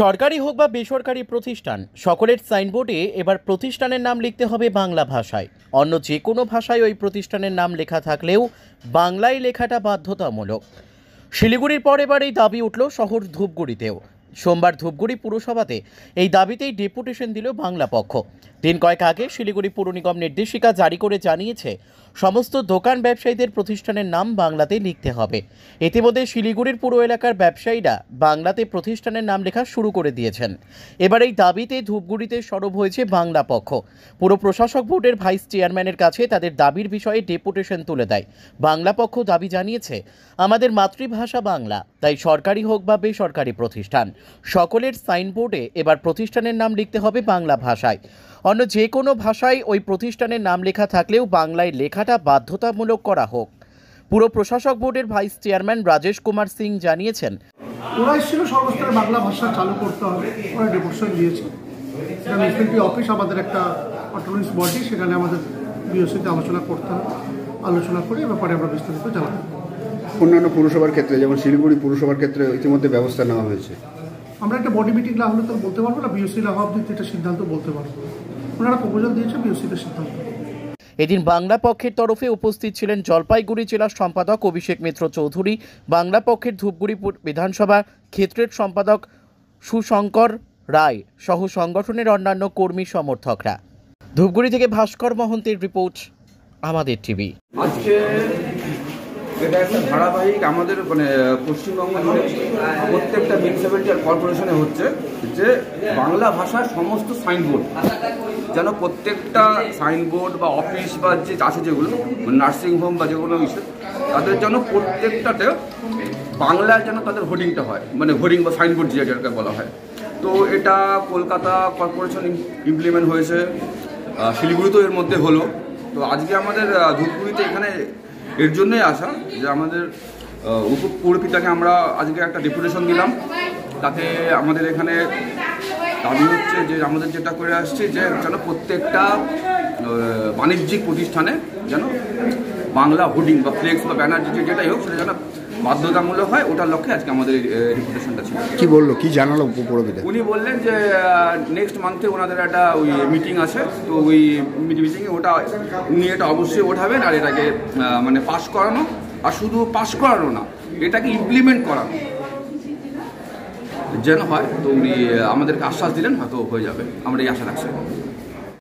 সরকারি হোক বা বেসরকারি প্রতিষ্ঠান, সকলের সাইনবোর্ডে এবার প্রতিষ্ঠানের নাম লিখতে হবে বাংলা ভাষায়। অন্য যে কোনো ভাষায় ওই প্রতিষ্ঠানের নাম লেখা থাকলেও বাংলায় লেখাটা বাধ্যতামূলক। শিলিগুড়ির পর এবার এই দাবি উঠল শহর ধূপগুড়িতেও। সোমবার ধূপগুড়ি পুরসভাতে এই দাবিতেই ডেপুটেশন দিল বাংলা পক্ষ। দিন কয়েক আগে শিলিগুড়ি পুর নিগম নির্দেশিকা জারি করে জানিয়েছে সমস্ত দোকান ব্যবসায়ীদের প্রতিষ্ঠানের নাম বাংলাতে লিখতে হবে। ইতিমধ্যে শিলিগুড়ির পুরো এলাকার ব্যবসায়ীরা বাংলাতে প্রতিষ্ঠানের নাম লেখা শুরু করে দিয়েছেন। এবার এই দাবিতে ধূপগুড়িতে সরব হয়েছে বাংলা পক্ষ। পুর প্রশাসক বোর্ডের ভাইস চেয়ারম্যানের কাছে তাদের দাবির বিষয়ে ডেপুটেশন তুলে দেয়। বাংলা পক্ষ দাবি জানিয়েছে, আমাদের মাতৃভাষা বাংলা, তাই সরকারি হোক বা বেসরকারি প্রতিষ্ঠান, সকলের সাইনবোর্ডে এবার প্রতিষ্ঠানের নাম লিখতে হবে বাংলা ভাষায়। অন্য যে কোনো ভাষায় ওই প্রতিষ্ঠানের নাম লেখা থাকলেও বাংলায় লেখাটা বাধ্যতামূলক করা হোক। পুরো প্রশাসক বোর্ডের ভাইস চেয়ারম্যান রাজেশ কুমার সিং জানিয়েছেন, ওরা এসেছিল সর্বস্তরে বাংলা ভাষা চালু করতে হবে, ওরা ডেপুটেশন দিয়েছে। মিউনিসিপ্যালিটি অফিস আমাদের একটা অটোনমাস বডি, সেখানে আমাদের বিওসিতে আলোচনা করতে হবে। আলোচনা করে এ ব্যাপারে আমরা বিস্তারিত জানাবো। অন্যান্য পুরসভার ক্ষেত্রে, যেমন শিলিগুড়ি পুরসভার ক্ষেত্রে ইতিমধ্যে ব্যবস্থা নেওয়া হয়েছে। আমরা একটা বডি মিটিং না হলে তো বলতে পারবো না, বিওসি লাভ দিতে এটা সিদ্ধান্ত বলতে পারবো। ওনারা প্রপোজাল দিয়েছে, বিওসিতে সিদ্ধান্ত। এদিন বাংলা পক্ষের তরফে উপস্থিত ছিলেন জলপাইগুড়ি জেলার সম্পাদক অভিষেক মিত্র চৌধুরী, বাংলা পক্ষের ধূপগুড়ি বিধানসভা ক্ষেত্রের সম্পাদক সুশঙ্কর রায় সহ সংগঠনের অন্যান্য কর্মী সমর্থকরা। ধূপগুড়ি থেকে ভাস্কর মহন্তের রিপোর্ট, আমাদের টিভি। আজকে এটা একটা ধারাবাহিক আমাদের পশ্চিমবঙ্গ প্রত্যেকটা মিউনিসিপ্যালিটি আর কর্পোরেশনে হচ্ছে যে বাংলা ভাষার সমস্ত সাইনবোর্ড যেন প্রত্যেকটা সাইনবোর্ড বা অফিস বা যে আছে যেগুলো নার্সিংহোম বা যেগুলো ইসে তাদের জন্য প্রত্যেকটাতে বাংলার যেন তাদের হোর্ডিংটা হয়, হোর্ডিং বা সাইনবোর্ড যেটাকে বলা হয়। তো এটা কলকাতা কর্পোরেশন ইমপ্লিমেন্ট হয়েছে, শিলিগুড়িতেও এর মধ্যে হলো। তো আজকে আমাদের ধূপগুড়িতে এখানে এর জন্যই আসা যে আমাদের উপপুরপিতাকে আমরা আজকে একটা ডেপুটেশন দিলাম। তাতে আমাদের এখানে দাবি হচ্ছে যে আমাদের যেটা করে আসছে যে যেন প্রত্যেকটা বাণিজ্যিক প্রতিষ্ঠানে যেন বাংলা হোর্ডিং বা ফ্লেক্স বা ব্যানার যেটাই হোক সেটা যেন বাধ্যতামূলক হয়, ওটার লক্ষ্যে আজকে আমাদের ডেপুটেশনটা ছিল। কি বললো, কি জানালো উপপুরপিতা? উনি বললেন যে নেক্সট মান্থে ওনাদের একটা ওই মিটিং আছে, তো ওই মিটিংয়ে ওটা উনি এটা অবশ্যই ওঠাবেন আর এটাকে পাস করানো, আর শুধু পাস করানো না, এটাকে ইমপ্লিমেন্ট করানো যেন হয়। তো উনি আমাদেরকে আশ্বাস দিলেন, হয়তো হয়ে যাবে, আমরা এই আশা রাখছি।